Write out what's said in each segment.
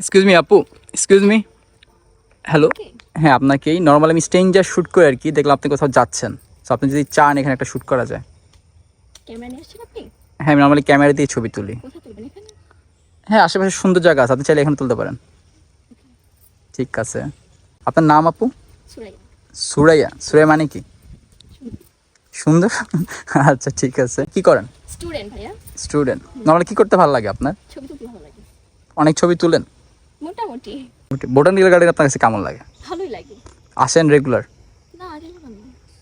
Excuse me আপু, excuse me. Hello. হ্যাঁ, আপনাকেই নর্মালি আমি স্ট্রেঞ্জার শ্যুট করে আর কি, দেখলাম আপনি কোথাও যাচ্ছেন। সো আপনি যদি চান এখানে একটা শ্যুট করা যায়। ক্যামেরা নিয়ে আসছেন আপনি? হ্যাঁ, আমি নর্মালি ক্যামেরা দিয়ে ছবি তুলি। কোথায় তুলবেন? এখানে? হ্যাঁ, আশেপাশে সুন্দর জায়গা আছে, আপনি চাইলে এখানে তুলতে পারেন। ঠিক আছে। আপনার নাম আপু? সুরাইয়া। সুরাইয়া। সুরাইয়া মানে কি? সুন্দর। আচ্ছা ঠিক আছে। কি করেন? স্টুডেন্ট ভাইয়া। স্টুডেন্ট। নর্মালি কি করতে ভালো লাগে আপনার? ছবি তুলতে ভালো লাগে। অনেক ছবি তুলেন? মোটামুটি। বোটানিক্যাল গার্ডেন আপনার কাছে কেমন লাগে? ভালোই লাগে। আসেন রেগুলার? না আরে না।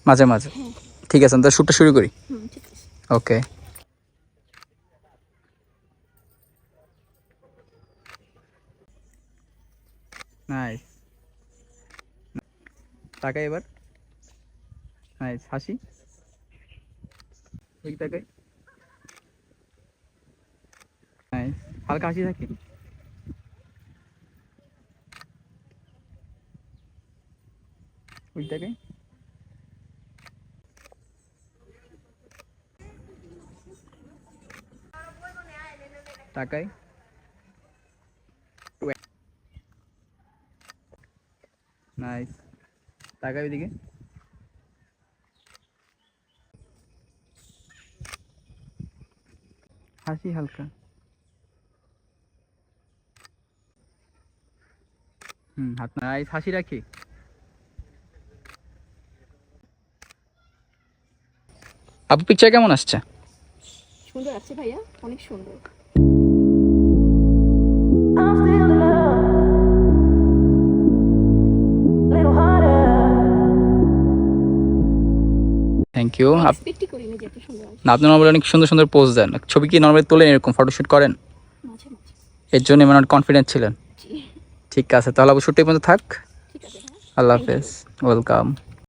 মাঝে মাঝে? হ্যাঁ। ঠিক আছে, তাহলে শ্যুটটা শুরু করি। ঠিক আছে। ওকে। নাইস। তাকাই এবার। নাইস, হাসি। ঠিক তাকাই। নাইস, হালকা হাসি থাকি। ওই তাকাই। তাকাই। নাইস, তাকাই ওইদিকে। হাসি হালকা। হাত। নাইস, হাসি রাখি। আপু পিকচার কেমন আসছে? সুন্দর আছে ভাইয়া, অনেক সুন্দর। Thank you. এক্সপেক্টই করিনি যে এত সুন্দর আসবে। না, আপনি নর্মালি অনেক সুন্দর সুন্দর পোজ দেন। ছবি কি নর্মালি তোলেন, এরকম ফটোশ্যুট করেন? মাঝে মাঝে। এর জন্য মানে কনফিডেন্ট ছিলেন? জি। ঠিক আছে, তাহলে অবশ্যই পর্যন্ত থাক। ঠিক আছে হ্যাঁ। আল্লাহ থ্যাংক ইউ। হাফেজ। ওয়েলকাম।